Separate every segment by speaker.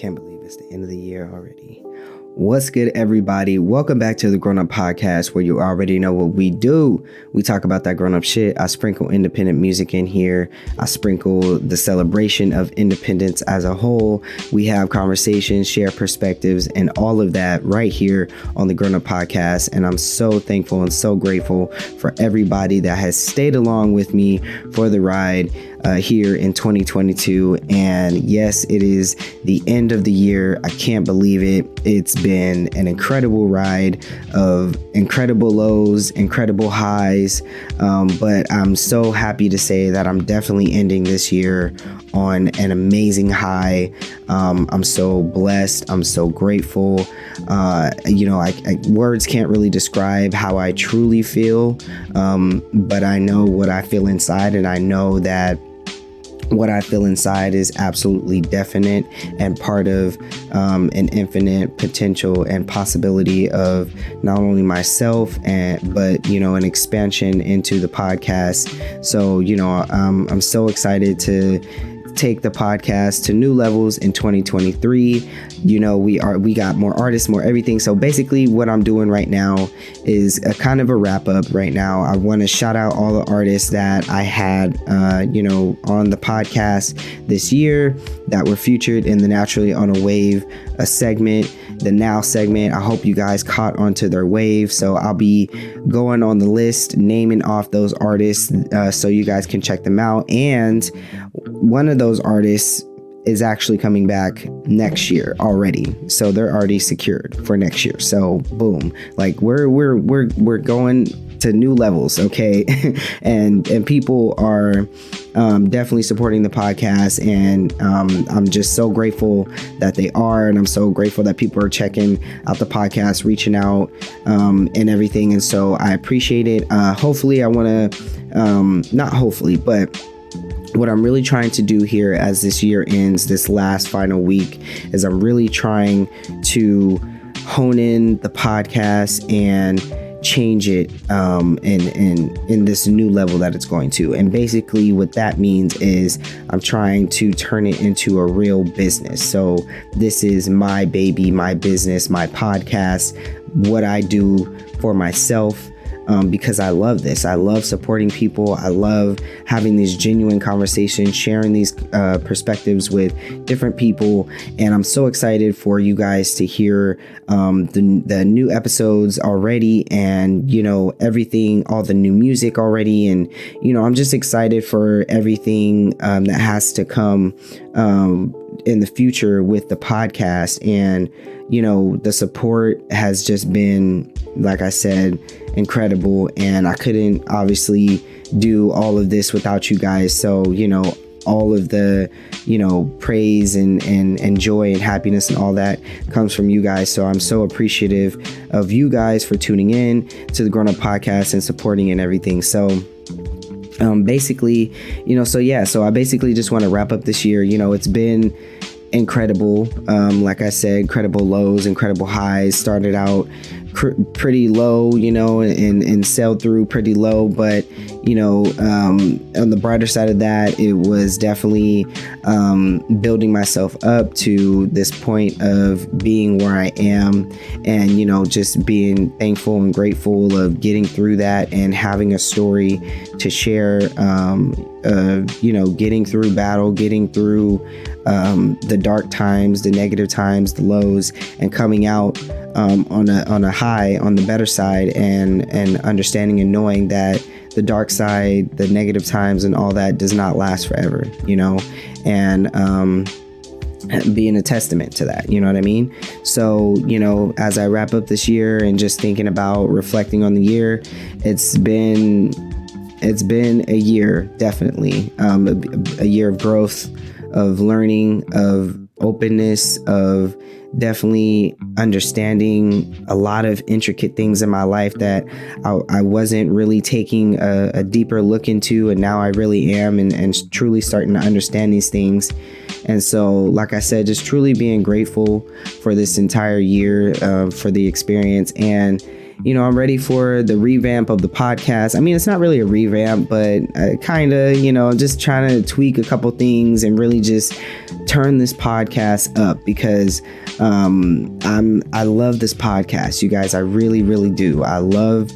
Speaker 1: Can't believe it's the end of the year already. What's good, everybody? Welcome back to the Grown Up Podcast, where you already know what we do. We talk about that grown up shit. I sprinkle independent music in here. I sprinkle the celebration of independence as a whole. We have conversations, share perspectives, and all of that right here on the Grown Up Podcast. And I'm so thankful and so grateful for everybody that has stayed along with me for the ride here in 2022. And yes, it is the end of the year. I can't believe it. It's been an incredible ride of incredible lows, incredible highs. But I'm so happy to say that I'm definitely ending this year on an amazing high. I'm so blessed. I'm so grateful. Words can't really describe how I truly feel. But I know what I feel inside, and I know that what I feel inside is absolutely definite and part of an infinite potential and possibility of not only myself but an expansion into the podcast. So I'm so excited to take the podcast to new levels in 2023. We got more artists, more everything. So basically what I'm doing right now is a kind of a wrap up right now. I want to shout out all the artists that I had on the podcast this year that were featured in the Naturally on a Wave segment, the Now segment. I hope you guys caught onto their wave. So I'll be going on the list, naming off those artists so you guys can check them out. And one of those artists is actually coming back next year already, so they're already secured for next year. So boom, like we're going to new levels, okay? and people are definitely supporting the podcast, and I'm just so grateful that they are, and I'm so grateful that people are checking out the podcast, reaching out, and everything. And so I appreciate it. Hopefully, I want to not hopefully, but what I'm really trying to do here as this year ends, this last final week, is I'm really trying to hone in the podcast and change it in this new level that it's going to. And basically what that means is I'm trying to turn it into a real business. So this is my baby, my business, my podcast, what I do for myself. Because I love this. I love supporting people. I love having these genuine conversations, sharing these perspectives with different people. And I'm so excited for you guys to hear the new episodes already, and, everything, all the new music already. And, I'm just excited for everything that has to come in the future with the podcast. And, the support has just been, like I said, incredible, and I couldn't obviously do all of this without you guys. So all of the praise and joy and happiness and all that comes from you guys. So I'm so appreciative of you guys for tuning in to the Grown Up Podcast and supporting and everything. So basically, so I basically just want to wrap up this year. It's been incredible. Like I said, incredible lows, incredible highs. Started out pretty low, and sailed through pretty low. But, on the brighter side of that, it was definitely building myself up to this point of being where I am, and, just being thankful and grateful of getting through that and having a story to share, getting through battle, getting through the dark times, the negative times, the lows, and coming out on a high, on the better side, and understanding and knowing that the dark side, the negative times and all that does not last forever, and being a testament to that, you know what I mean? So, as I wrap up this year and just thinking about reflecting on the year, it's been a year, definitely, a year of growth, of learning, of openness, of definitely understanding a lot of intricate things in my life that I wasn't really taking a deeper look into, and now I really am, and truly starting to understand these things. And so, like I said, just truly being grateful for this entire year, for the experience. And I'm ready for the revamp of the podcast. I mean, it's not really a revamp, but kind of, just trying to tweak a couple things and really just turn this podcast up, because I love this podcast, you guys. I really, really do. I love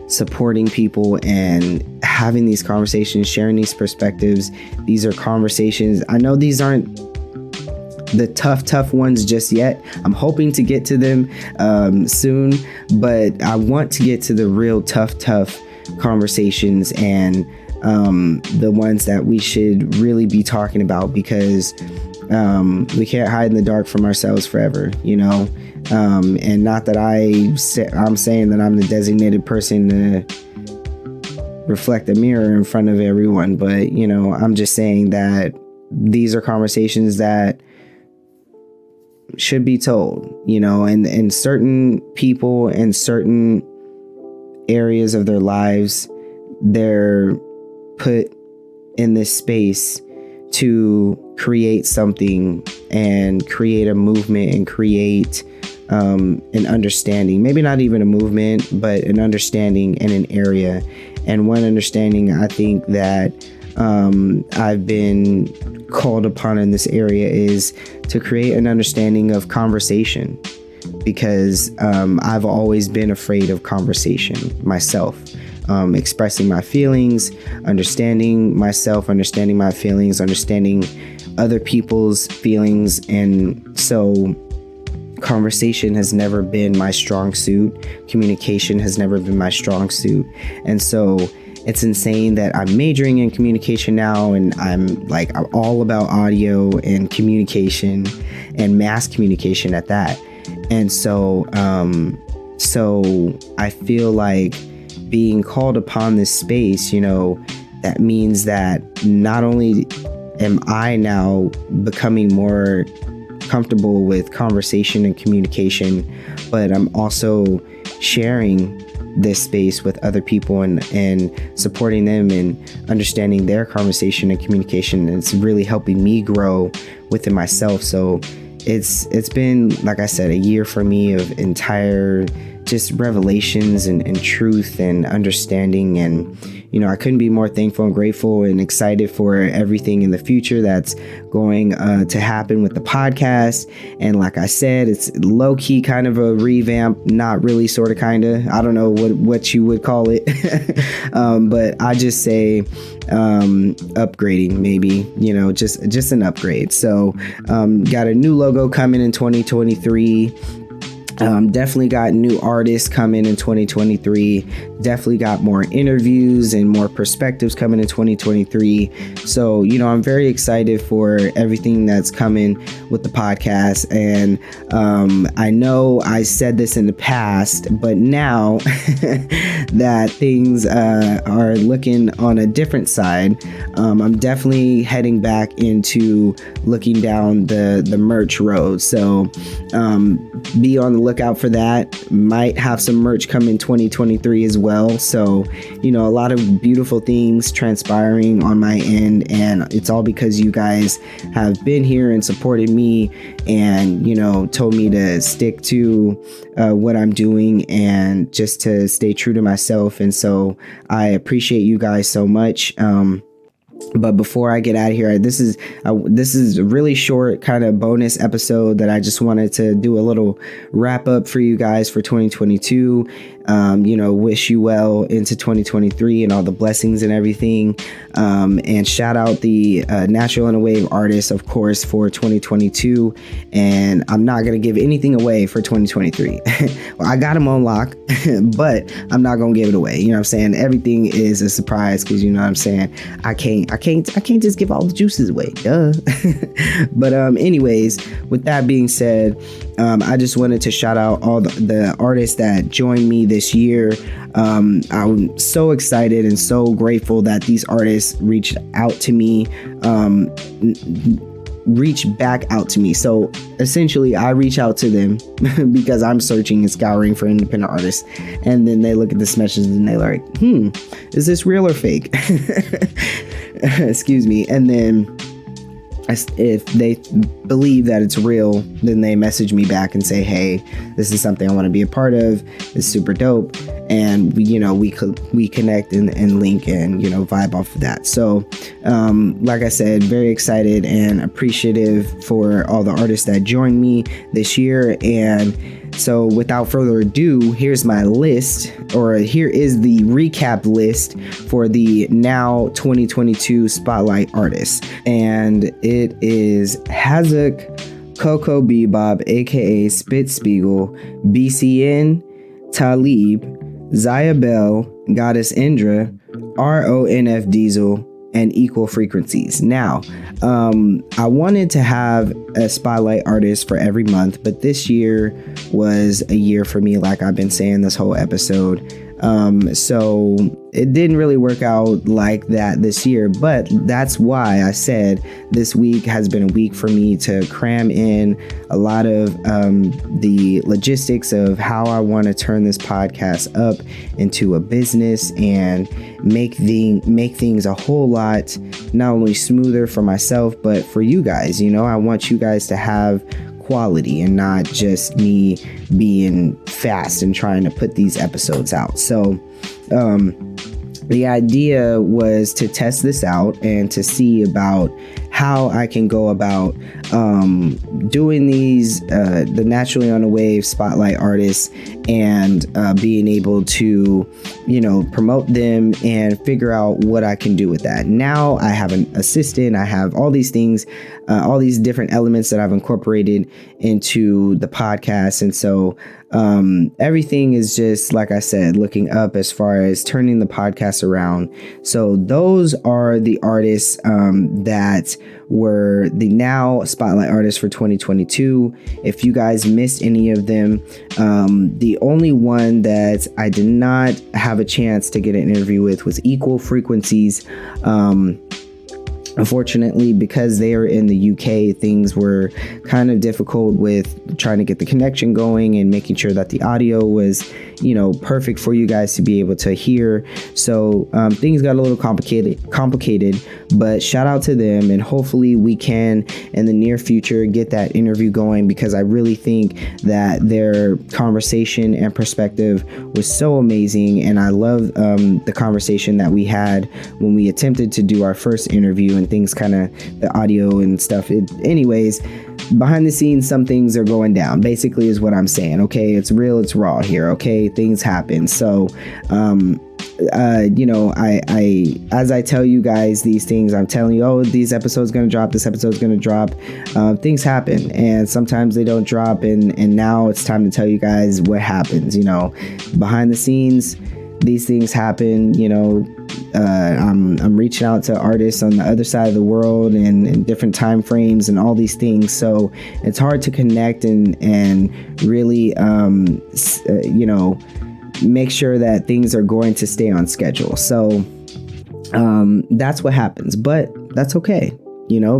Speaker 1: supporting people and having these conversations, sharing these perspectives. These are conversations. I know these aren't the tough ones just yet. I'm hoping to get to them soon, but I want to get to the real tough conversations, and the ones that we should really be talking about, because we can't hide in the dark from ourselves forever, and not that I'm saying that I'm the designated person to reflect a mirror in front of everyone, but I'm just saying that these are conversations that should be told, and certain people in certain areas of their lives, they're put in this space to create something and create a movement and create an understanding, maybe not even a movement, but an understanding in an area. And one understanding I think that I've been called upon in this area is to create an understanding of conversation, because I've always been afraid of conversation myself, expressing my feelings, understanding myself, understanding my feelings, understanding other people's feelings. And so conversation has never been my strong suit. Communication has never been my strong suit. And so it's insane that I'm majoring in communication now, and I'm all about audio and communication and mass communication at that. And so I feel like being called upon this space, that means that not only am I now becoming more comfortable with conversation and communication, but I'm also sharing this space with other people and supporting them and understanding their conversation and communication. And it's really helping me grow within myself. So it's been, like I said, a year for me of entire just revelations and truth and understanding. And I couldn't be more thankful and grateful and excited for everything in the future that's going to happen with the podcast. And like I said, it's low-key kind of a revamp, not really, sort of, kind of. I don't know what you would call it. But I just say upgrading, maybe, just an upgrade. So got a new logo coming in 2023. Definitely got new artists coming in 2023. Definitely got more interviews and more perspectives coming in 2023. So, I'm very excited for everything that's coming with the podcast. And I know I said this in the past, but now that things are looking on a different side, I'm definitely heading back into looking down the merch road. So be on the lookout for that. Might have some merch come in 2023 as well. So, a lot of beautiful things transpiring on my end, and it's all because you guys have been here and supported me and, told me to stick to what I'm doing and just to stay true to myself. And so I appreciate you guys so much. But before I get out of here, this is a really short kind of bonus episode that I just wanted to do a little wrap up for you guys for 2022. Wish you well into 2023 and all the blessings and everything. And shout out the Natural and a Wave artists, of course, for 2022. And I'm not going to give anything away for 2023. Well, I got them on lock, but I'm not going to give it away. You know what I'm saying? Everything is a surprise, because you know what I'm saying? I can't just give all the juices away. Duh. But anyways, with that being said, I just wanted to shout out all the artists that joined me this year. I'm so excited and so grateful that these artists reached out to me, reached back out to me. So essentially I reach out to them because I'm searching and scouring for independent artists, and then they look at this message and they're like, is this real or fake? Excuse me. And then if they believe that it's real, then they message me back and say, hey, this is something I want to be a part of. It's super dope. And we connect and link and, vibe off of that. So, like I said, very excited and appreciative for all the artists that joined me this year. And so without further ado, here's my list, or here is the recap list for the now 2022 Spotlight artists. And it is Hazok, Coco Bebop, aka Spitzspiegel, BCN, Talib, Zyah Bell, Goddess Indra, RONF Diesel, and Equal Frequencies. Now, I wanted to have a spotlight artist for every month, but this year was a year for me, like I've been saying this whole episode. So it didn't really work out like that this year, but that's why I said this week has been a week for me to cram in a lot of the logistics of how I want to turn this podcast up into a business and make things a whole lot not only smoother for myself, but for you guys. I want you guys to have quality and not just me being fast and trying to put these episodes out. So the idea was to test this out and to see about how I can go about doing these the naturally on the wave spotlight artists and being able to promote them and figure out what I can do with that. Now I have an assistant, I have all these things, all these different elements that I've incorporated into the podcast. And so everything is just, like I said, looking up as far as turning the podcast around. So those are the artists that were the now spotlight artists for 2022. If you guys missed any of them, the only one that I did not have a chance to get an interview with was Equal Frequencies. Unfortunately, because they are in the UK, things were kind of difficult with trying to get the connection going and making sure that the audio was, perfect for you guys to be able to hear. So things got a little complicated, but shout out to them, and hopefully we can in the near future get that interview going, because I really think that their conversation and perspective was so amazing. And I love the conversation that we had when we attempted to do our first interview, and things kind of the audio and stuff. Anyways, behind the scenes, some things are going down, basically, is what I'm saying. Okay, it's real, it's raw here. Okay, things happen. So I as I tell you guys these things, I'm telling you, oh, these episodes gonna drop, this episode's gonna drop. Things happen, and sometimes they don't drop, and now it's time to tell you guys what happens. Behind the scenes, these things happen. I'm reaching out to artists on the other side of the world and in different time frames and all these things, so it's hard to connect and really make sure that things are going to stay on schedule. So that's what happens, but that's okay,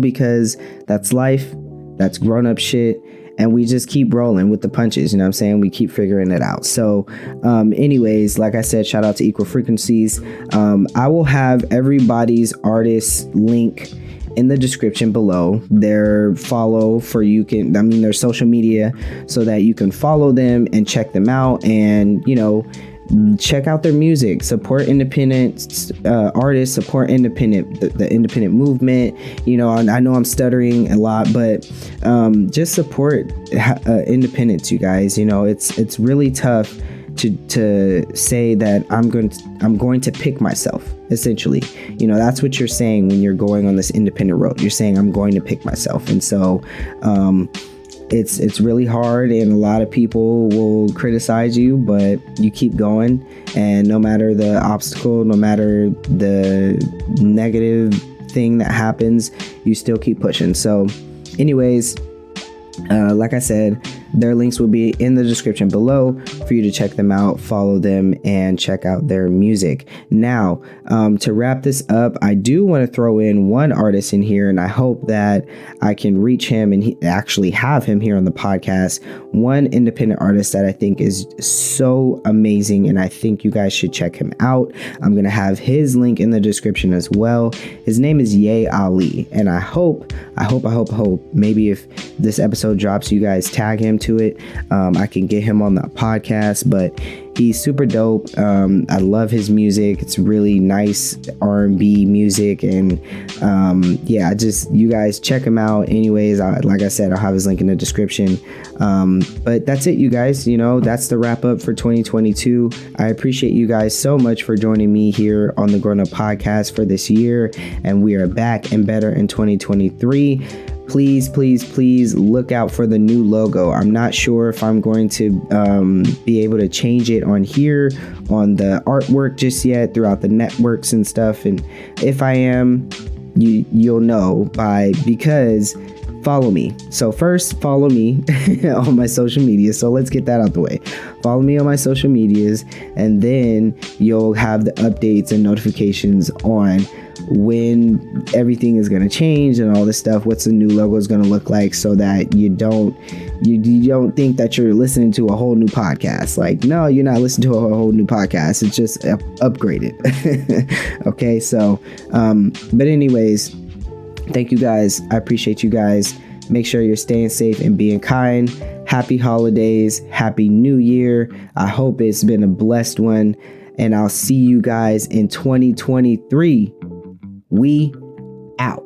Speaker 1: because that's life, that's grown-up shit, and we just keep rolling with the punches. You know what I'm saying? We keep figuring it out. So anyways, like I said, shout out to Equal Frequencies. I will have everybody's artist link in the description below. Their follow for their social media, so that you can follow them and check them out, and check out their music, support independent artists, support the independent movement. I know I'm stuttering a lot, but just support independence, you guys. It's really tough to say that I'm going to pick myself. Essentially, that's what you're saying when you're going on this independent road. You're saying I'm going to pick myself, and so it's really hard, and a lot of people will criticize you, but you keep going, and no matter the obstacle, no matter the negative thing that happens, you still keep pushing. So anyways, like I said, their links will be in the description below. for you to check them out, follow them, and check out their music. Now, to wrap this up, I do want to throw in one artist in here, and I hope that I can reach him and actually have him here on the podcast. One independent artist that I think is so amazing, and I think you guys should check him out. I'm going to have his link in the description as well. His name is Zyah Ali, and I hope maybe if this episode drops, you guys tag him to it. I can get him on the podcast, but he's super dope. I love his music. It's really nice R&B music, and yeah, you guys check him out. Anyways, like I said, I'll have his link in the description. But that's it, you guys. That's the wrap up for 2022. I appreciate you guys so much for joining me here on the Grown Up Podcast for this year, and we are back and better in 2023. Please look out for the new logo. I'm not sure if I'm going to be able to change it on here on the artwork just yet throughout the networks and stuff. And if I am, you'll know because follow me. So first, follow me on my social media. So let's get that out the way. Follow me on my social medias, and then you'll have the updates and notifications on when everything is going to change and all this stuff, what's the new logo is going to look like, so that you don't think that you're listening to a whole new podcast. Like, no, you're not listening to a whole new podcast. It's just upgraded. Okay. So, but anyways, thank you guys. I appreciate you guys. Make sure you're staying safe and being kind. Happy holidays. Happy New Year. I hope it's been a blessed one, and I'll see you guys in 2023. We out.